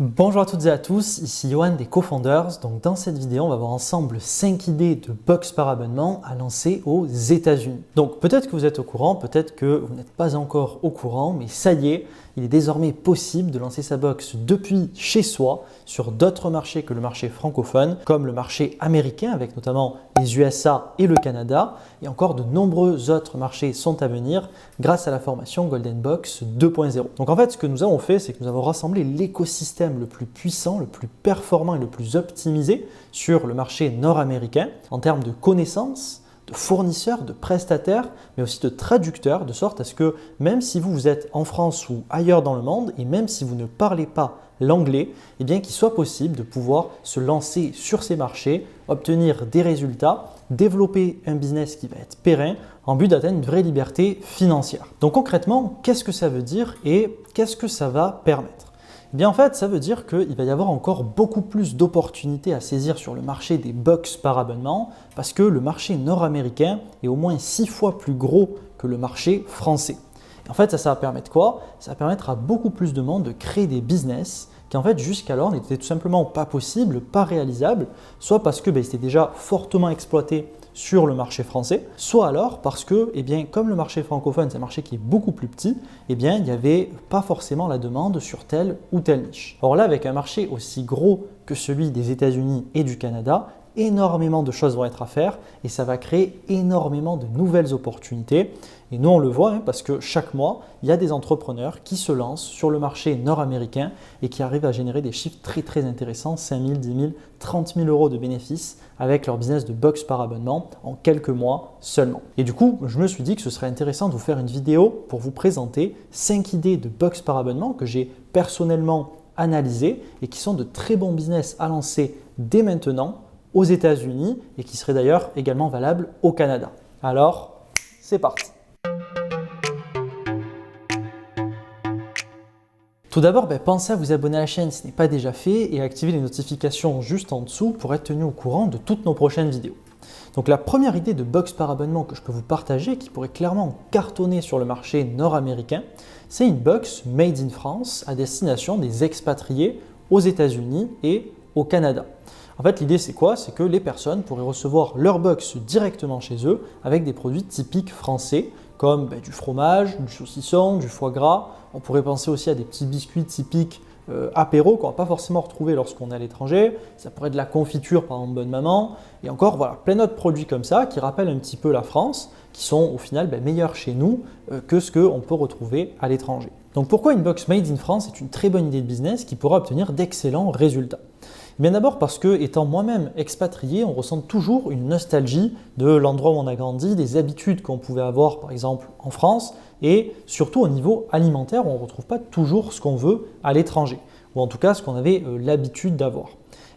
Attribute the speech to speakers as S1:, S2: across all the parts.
S1: Bonjour à toutes et à tous, ici Johan des Co-Founders. Donc dans cette vidéo, on va voir ensemble 5 idées de box par abonnement à lancer aux États-Unis. Donc peut-être que vous êtes au courant, peut-être que vous n'êtes pas encore au courant, mais ça y est, il est désormais possible de lancer sa box depuis chez soi sur d'autres marchés que le marché francophone, comme le marché américain avec notamment les USA et le Canada, et encore de nombreux autres marchés sont à venir grâce à la formation Golden Box 2.0. Donc en fait, ce que nous avons fait, c'est que nous avons rassemblé l'écosystème le plus puissant, le plus performant et le plus optimisé sur le marché nord-américain en termes de connaissances, de fournisseurs, de prestataires, mais aussi de traducteurs, de sorte à ce que même si vous êtes en France ou ailleurs dans le monde, et même si vous ne parlez pas l'anglais, eh bien qu'il soit possible de pouvoir se lancer sur ces marchés, obtenir des résultats, développer un business qui va être pérenne en but d'atteindre une vraie liberté financière. Donc concrètement, qu'est-ce que ça veut dire et qu'est-ce que ça va permettre ? Eh bien en fait, ça veut dire qu'il va y avoir encore beaucoup plus d'opportunités à saisir sur le marché des box par abonnement parce que le marché nord-américain est au moins 6 fois plus gros que le marché français. Et en fait, ça va permettre quoi ? Ça va permettre à beaucoup plus de monde de créer des business qui en fait jusqu'alors n'étaient tout simplement pas possibles, pas réalisables, soit parce que c'était déjà fortement exploité sur le marché français, soit alors parce que, comme le marché francophone, c'est un marché qui est beaucoup plus petit, il n'y avait pas forcément la demande sur telle ou telle niche. Or là, avec un marché aussi gros que celui des États-Unis et du Canada, énormément de choses vont être à faire et ça va créer énormément de nouvelles opportunités. Et nous, on le voit parce que chaque mois, il y a des entrepreneurs qui se lancent sur le marché nord-américain et qui arrivent à générer des chiffres très très intéressants, 5 000, 10 000, 30 000 euros de bénéfices avec leur business de box par abonnement en quelques mois seulement. Et du coup, je me suis dit que ce serait intéressant de vous faire une vidéo pour vous présenter 5 idées de box par abonnement que j'ai personnellement analysées et qui sont de très bons business à lancer dès maintenant aux États-Unis et qui seraient d'ailleurs également valables au Canada. Alors, c'est parti! Tout d'abord, pensez à vous abonner à la chaîne si ce n'est pas déjà fait et à activer les notifications juste en dessous pour être tenu au courant de toutes nos prochaines vidéos. Donc la première idée de box par abonnement que je peux vous partager, qui pourrait clairement cartonner sur le marché nord-américain, c'est une box made in France à destination des expatriés aux États-Unis et au Canada. En fait, l'idée c'est quoi ? C'est que les personnes pourraient recevoir leur box directement chez eux avec des produits typiques français comme du fromage, du saucisson, du foie gras. On pourrait penser aussi à des petits biscuits typiques apéro qu'on ne va pas forcément retrouver lorsqu'on est à l'étranger. Ça pourrait être de la confiture par exemple Bonne Maman. Et encore plein d'autres produits comme ça qui rappellent un petit peu la France, qui sont au final meilleurs chez nous que ce qu'on peut retrouver à l'étranger. Donc pourquoi une box made in France est une très bonne idée de business qui pourra obtenir d'excellents résultats ? Bien d'abord parce que, étant moi-même expatrié, on ressent toujours une nostalgie de l'endroit où on a grandi, des habitudes qu'on pouvait avoir par exemple en France et surtout au niveau alimentaire où on ne retrouve pas toujours ce qu'on veut à l'étranger ou en tout cas ce qu'on avait l'habitude d'avoir.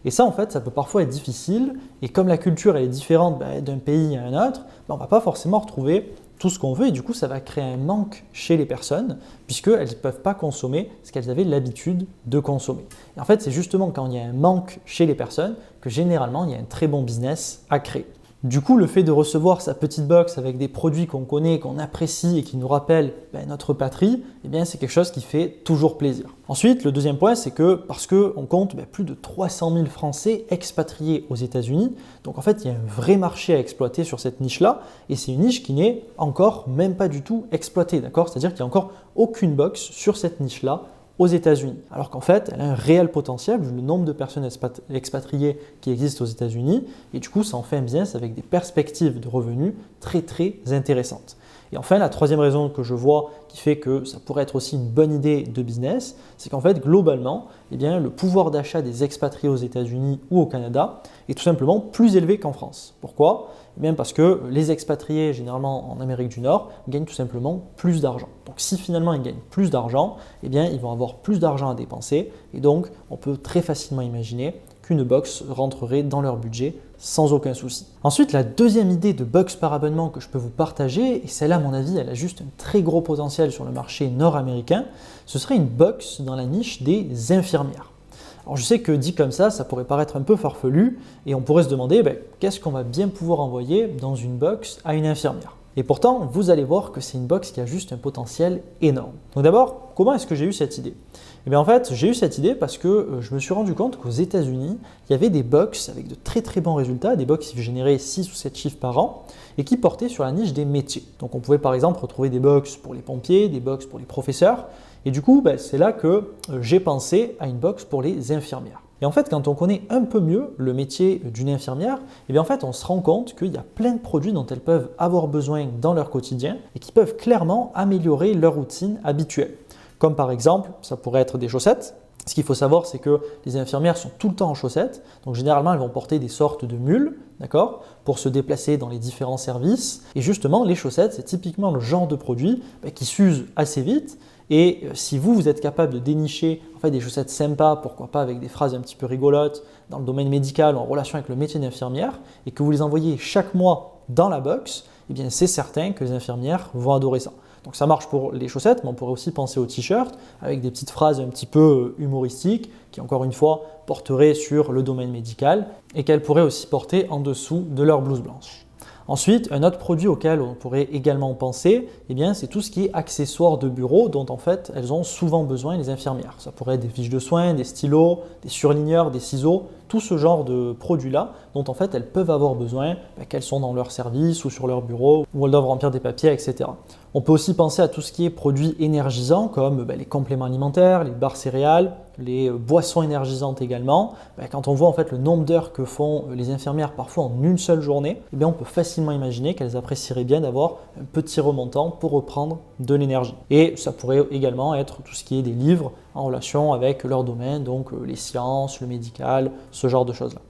S1: Et ça en fait, ça peut parfois être difficile et comme la culture elle est différente d'un pays à un autre, on ne va pas forcément retrouver tout ce qu'on veut et du coup ça va créer un manque chez les personnes puisqu'elles ne peuvent pas consommer ce qu'elles avaient l'habitude de consommer. Et en fait c'est justement quand il y a un manque chez les personnes que généralement il y a un très bon business à créer. Du coup, le fait de recevoir sa petite box avec des produits qu'on connaît, qu'on apprécie et qui nous rappellent notre patrie, c'est quelque chose qui fait toujours plaisir. Ensuite, le deuxième point, c'est que parce qu'on compte plus de 300 000 Français expatriés aux États-Unis, donc en fait, il y a un vrai marché à exploiter sur cette niche-là et c'est une niche qui n'est encore même pas du tout exploitée, d'accord ? C'est-à-dire qu'il n'y a encore aucune box sur cette niche-là aux États-Unis, alors qu'en fait, elle a un réel potentiel vu le nombre de personnes expatriées qui existent aux États-Unis et du coup, ça en fait un business avec des perspectives de revenus très très intéressantes. Et enfin, la troisième raison que je vois qui fait que ça pourrait être aussi une bonne idée de business, c'est qu'en fait, globalement, le pouvoir d'achat des expatriés aux États-Unis ou au Canada est tout simplement plus élevé qu'en France. Pourquoi ? Parce que les expatriés, généralement en Amérique du Nord, gagnent tout simplement plus d'argent. Donc si finalement ils gagnent plus d'argent, ils vont avoir plus d'argent à dépenser et donc on peut très facilement imaginer qu'une box rentrerait dans leur budget sans aucun souci. Ensuite, la deuxième idée de box par abonnement que je peux vous partager, et celle-là à mon avis, elle a juste un très gros potentiel sur le marché nord-américain, ce serait une box dans la niche des infirmières. Alors je sais que dit comme ça pourrait paraître un peu farfelu et on pourrait se demander qu'est-ce qu'on va bien pouvoir envoyer dans une box à une infirmière. Et pourtant, vous allez voir que c'est une box qui a juste un potentiel énorme. Donc d'abord, comment est-ce que j'ai eu cette idée ? Et bien en fait, j'ai eu cette idée parce que je me suis rendu compte qu'aux États-Unis, il y avait des box avec de très très bons résultats, des box qui généraient 6 ou 7 chiffres par an et qui portaient sur la niche des métiers. Donc on pouvait par exemple retrouver des box pour les pompiers, des box pour les professeurs. Et du coup, c'est là que j'ai pensé à une box pour les infirmières. Et en fait, quand on connaît un peu mieux le métier d'une infirmière, et bien en fait, on se rend compte qu'il y a plein de produits dont elles peuvent avoir besoin dans leur quotidien et qui peuvent clairement améliorer leur routine habituelle. Comme par exemple, ça pourrait être des chaussettes. Ce qu'il faut savoir, c'est que les infirmières sont tout le temps en chaussettes. Donc généralement, elles vont porter des sortes de mules, d'accord, pour se déplacer dans les différents services. Et justement, les chaussettes, c'est typiquement le genre de produit qui s'use assez vite. Et si vous êtes capable de dénicher des chaussettes sympas, pourquoi pas avec des phrases un petit peu rigolotes dans le domaine médical en relation avec le métier d'infirmière, et que vous les envoyez chaque mois dans la box, eh bien c'est certain que les infirmières vont adorer ça. Donc ça marche pour les chaussettes, mais on pourrait aussi penser aux t-shirts avec des petites phrases un petit peu humoristiques qui, encore une fois, porteraient sur le domaine médical et qu'elles pourraient aussi porter en dessous de leur blouse blanche. Ensuite, un autre produit auquel on pourrait également penser, c'est tout ce qui est accessoires de bureau dont en fait elles ont souvent besoin les infirmières. Ça pourrait être des fiches de soins, des stylos, des surligneurs, des ciseaux, tout ce genre de produits-là dont en fait elles peuvent avoir besoin qu'elles sont dans leur service ou sur leur bureau où elles doivent remplir des papiers, etc. On peut aussi penser à tout ce qui est produits énergisants comme les compléments alimentaires, les barres céréales, les boissons énergisantes également. Quand on voit en fait le nombre d'heures que font les infirmières parfois en une seule journée, on peut facilement imaginer qu'elles apprécieraient bien d'avoir un petit remontant pour reprendre de l'énergie. Et ça pourrait également être tout ce qui est des livres en relation avec leur domaine, donc les sciences, le médical, ce genre de choses-là.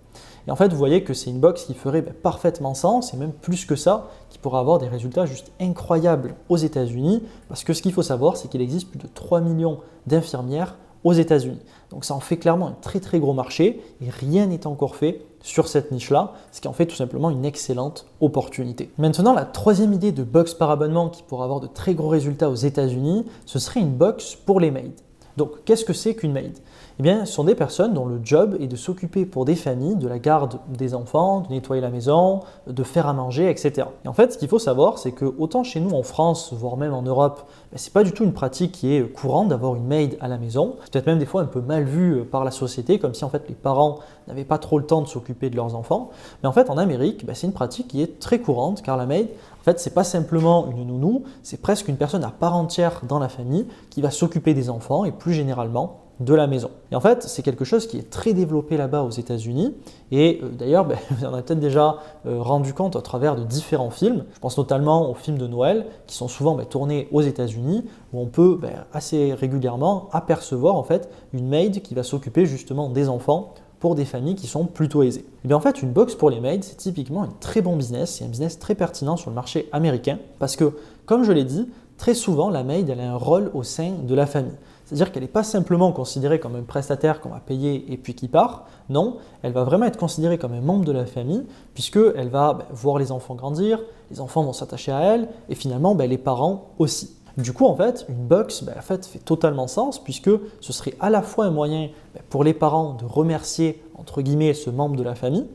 S1: Et en fait, vous voyez que c'est une box qui ferait parfaitement sens, et même plus que ça, qui pourrait avoir des résultats juste incroyables aux États-Unis, parce que ce qu'il faut savoir, c'est qu'il existe plus de 3 millions d'infirmières aux États-Unis. Donc ça en fait clairement un très très gros marché, et rien n'est encore fait sur cette niche-là, ce qui en fait tout simplement une excellente opportunité. Maintenant, la troisième idée de box par abonnement qui pourrait avoir de très gros résultats aux États-Unis, ce serait une box pour les maids. Donc, qu'est-ce que c'est qu'une maid ? Ce sont des personnes dont le job est de s'occuper pour des familles de la garde des enfants, de nettoyer la maison, de faire à manger, etc. Et en fait, ce qu'il faut savoir, c'est que autant chez nous en France, voire même en Europe, c'est pas du tout une pratique qui est courante d'avoir une maid à la maison. C'est peut-être même des fois un peu mal vu par la société, comme si en fait les parents n'avaient pas trop le temps de s'occuper de leurs enfants. Mais en fait, en Amérique, c'est une pratique qui est très courante, car la maid, en fait, c'est pas simplement une nounou, c'est presque une personne à part entière dans la famille qui va s'occuper des enfants et plus généralement de la maison. Et en fait, c'est quelque chose qui est très développé là-bas aux États-Unis. Et d'ailleurs, vous en avez peut-être déjà rendu compte à travers de différents films. Je pense notamment aux films de Noël qui sont souvent tournés aux États-Unis, où on peut assez régulièrement apercevoir en fait une maid qui va s'occuper justement des enfants pour des familles qui sont plutôt aisées. Et bien en fait, une box pour les maids, c'est typiquement un très bon business, c'est un business très pertinent sur le marché américain parce que, comme je l'ai dit, très souvent la maid elle a un rôle au sein de la famille. C'est-à-dire qu'elle n'est pas simplement considérée comme un prestataire qu'on va payer et puis qui part. Non, elle va vraiment être considérée comme un membre de la famille puisqu'elle va voir les enfants grandir, les enfants vont s'attacher à elle et finalement les parents aussi. Du coup, en fait, une box fait totalement sens puisque ce serait à la fois un moyen pour les parents de remercier entre guillemets ce membre de la famille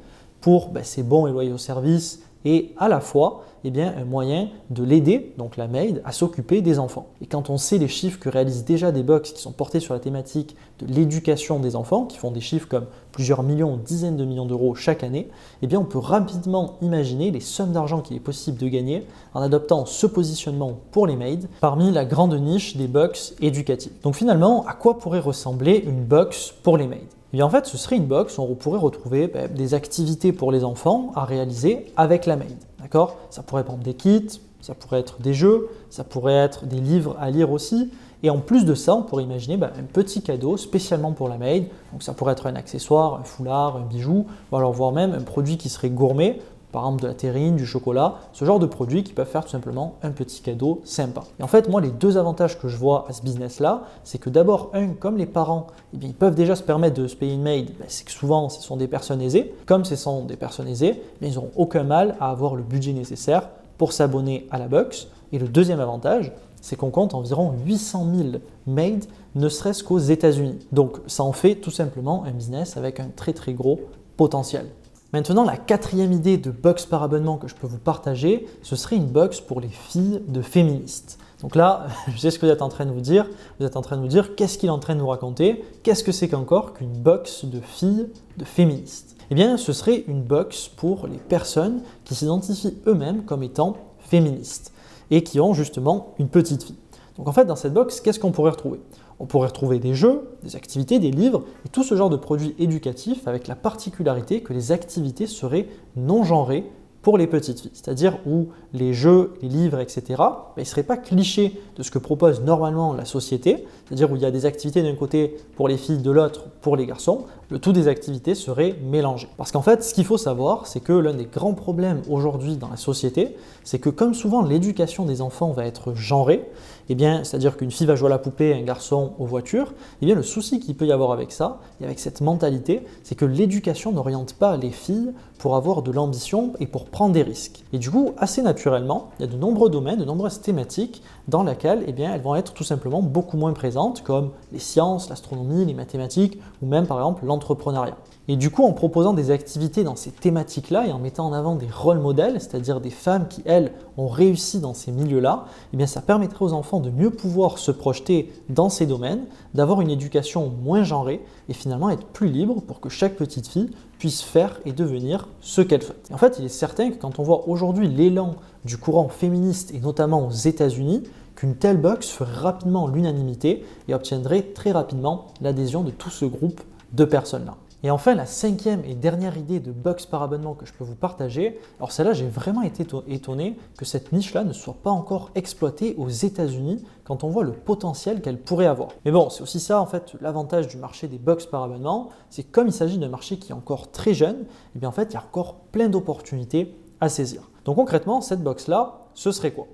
S1: pour ses bons et loyaux services et à la fois un moyen de l'aider, donc la maid, à s'occuper des enfants. Et quand on sait les chiffres que réalisent déjà des box qui sont portés sur la thématique de l'éducation des enfants, qui font des chiffres comme plusieurs millions, dizaines de millions d'euros chaque année, on peut rapidement imaginer les sommes d'argent qu'il est possible de gagner en adoptant ce positionnement pour les maids parmi la grande niche des box éducatives. Donc finalement, à quoi pourrait ressembler une box pour les maids ? En fait, ce serait une box où on pourrait retrouver des activités pour les enfants à réaliser avec la maid. D'accord ? Ça pourrait prendre des kits, ça pourrait être des jeux, ça pourrait être des livres à lire aussi. Et en plus de ça, on pourrait imaginer un petit cadeau spécialement pour la maid. Donc ça pourrait être un accessoire, un foulard, un bijou, ou alors voire même un produit qui serait gourmet, par exemple de la terrine, du chocolat, ce genre de produits qui peuvent faire tout simplement un petit cadeau sympa. Et en fait, moi, les deux avantages que je vois à ce business-là, c'est que d'abord, comme les parents, ils peuvent déjà se permettre de se payer une maid, c'est que souvent, ce sont des personnes aisées. Comme ce sont des personnes aisées, ils n'auront aucun mal à avoir le budget nécessaire pour s'abonner à la box. Et le deuxième avantage, c'est qu'on compte environ 800 000 maids, ne serait-ce qu'aux États-Unis. Donc, ça en fait tout simplement un business avec un très très gros potentiel. Maintenant, la quatrième idée de box par abonnement que je peux vous partager, ce serait une box pour les filles de féministes. Donc là, je sais ce que vous êtes en train de vous dire. Vous êtes en train de vous dire qu'est-ce qu'il est en train de nous raconter? Qu'est-ce que c'est qu'encore qu'une box de filles de féministes? Eh bien, ce serait une box pour les personnes qui s'identifient eux-mêmes comme étant féministes et qui ont justement une petite fille. Donc en fait, dans cette box, qu'est-ce qu'on pourrait retrouver? On pourrait retrouver des jeux, des activités, des livres et tout ce genre de produits éducatifs avec la particularité que les activités seraient non genrées pour les petites filles. C'est-à-dire où les jeux, les livres, etc., ils ne seraient pas clichés de ce que propose normalement la société, c'est-à-dire où il y a des activités d'un côté pour les filles, de l'autre pour les garçons, le tout des activités serait mélangé. Parce qu'en fait, ce qu'il faut savoir, c'est que l'un des grands problèmes aujourd'hui dans la société, c'est que comme souvent l'éducation des enfants va être genrée, c'est-à-dire qu'une fille va jouer à la poupée, un garçon aux voitures, le souci qu'il peut y avoir avec ça, et avec cette mentalité, c'est que l'éducation n'oriente pas les filles pour avoir de l'ambition et pour prendre des risques. Et du coup, assez naturellement, il y a de nombreux domaines, de nombreuses thématiques dans lesquelles elles vont être tout simplement beaucoup moins présentes, comme les sciences, l'astronomie, les mathématiques, ou même par exemple l'entrepreneuriat. Et du coup, en proposant des activités dans ces thématiques-là et en mettant en avant des rôles modèles, c'est-à-dire des femmes qui, elles, ont réussi dans ces milieux-là, ça permettrait aux enfants de mieux pouvoir se projeter dans ces domaines, d'avoir une éducation moins genrée et finalement être plus libre pour que chaque petite fille puisse faire et devenir ce qu'elle souhaite. Et en fait, il est certain que quand on voit aujourd'hui l'élan du courant féministe et notamment aux États-Unis, qu'une telle box ferait rapidement l'unanimité et obtiendrait très rapidement l'adhésion de tout ce groupe de personnes-là. Et enfin, la cinquième et dernière idée de box par abonnement que je peux vous partager, alors celle-là, j'ai vraiment été étonné que cette niche-là ne soit pas encore exploitée aux États-Unis quand on voit le potentiel qu'elle pourrait avoir. Mais bon, c'est aussi ça en fait l'avantage du marché des box par abonnement, c'est que comme il s'agit d'un marché qui est encore très jeune, en fait, il y a encore plein d'opportunités à saisir. Donc concrètement, cette box-là, ce serait quoi?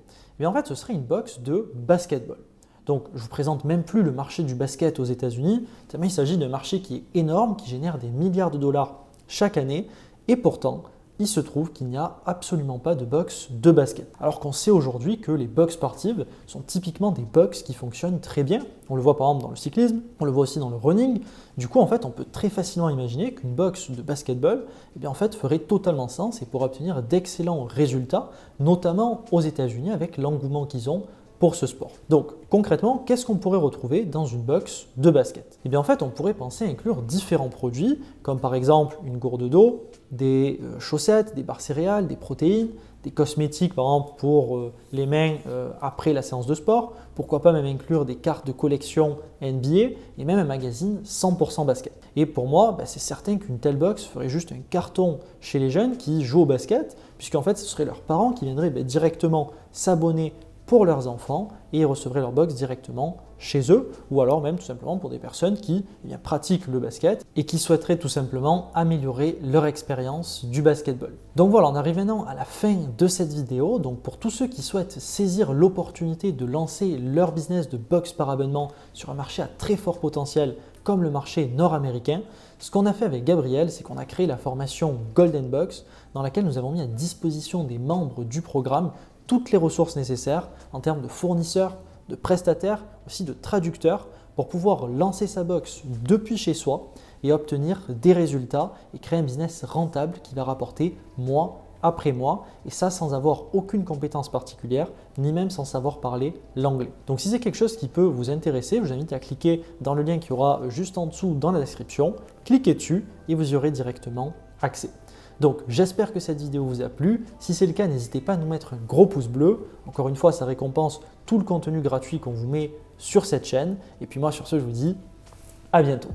S1: En fait, ce serait une box de basketball. Donc, je ne vous présente même plus le marché du basket aux États-Unis, tellement il s'agit d'un marché qui est énorme, qui génère des milliards de dollars chaque année, et pourtant, il se trouve qu'il n'y a absolument pas de box de basket. Alors qu'on sait aujourd'hui que les box sportives sont typiquement des box qui fonctionnent très bien. On le voit par exemple dans le cyclisme, on le voit aussi dans le running. Du coup, en fait, on peut très facilement imaginer qu'une box de basketball en fait, ferait totalement sens et pourrait obtenir d'excellents résultats, notamment aux États-Unis avec l'engouement qu'ils ont pour ce sport. Donc concrètement, qu'est-ce qu'on pourrait retrouver dans une box de basket? En fait, on pourrait penser à inclure différents produits, comme par exemple une gourde d'eau, des chaussettes, des barres céréales, des protéines, des cosmétiques par exemple pour les mains après la séance de sport, pourquoi pas même inclure des cartes de collection NBA et même un magazine 100% basket. Et pour moi, c'est certain qu'une telle box ferait juste un carton chez les jeunes qui jouent au basket, puisqu'en fait ce seraient leurs parents qui viendraient directement s'abonner pour leurs enfants et ils recevraient leur box directement chez eux ou alors même tout simplement pour des personnes qui pratiquent le basket et qui souhaiteraient tout simplement améliorer leur expérience du basketball. Donc voilà, on arrive maintenant à la fin de cette vidéo. Donc pour tous ceux qui souhaitent saisir l'opportunité de lancer leur business de box par abonnement sur un marché à très fort potentiel comme le marché nord-américain, ce qu'on a fait avec Gabriel, c'est qu'on a créé la formation Golden Box dans laquelle nous avons mis à disposition des membres du programme toutes les ressources nécessaires en termes de fournisseurs, de prestataires, aussi de traducteurs pour pouvoir lancer sa box depuis chez soi et obtenir des résultats et créer un business rentable qui va rapporter mois après mois et ça sans avoir aucune compétence particulière ni même sans savoir parler l'anglais. Donc si c'est quelque chose qui peut vous intéresser, je vous invite à cliquer dans le lien qui aura juste en dessous dans la description, cliquez dessus et vous y aurez directement accès. Donc j'espère que cette vidéo vous a plu. Si c'est le cas, n'hésitez pas à nous mettre un gros pouce bleu. Encore une fois, ça récompense tout le contenu gratuit qu'on vous met sur cette chaîne. Et puis moi sur ce, je vous dis à bientôt.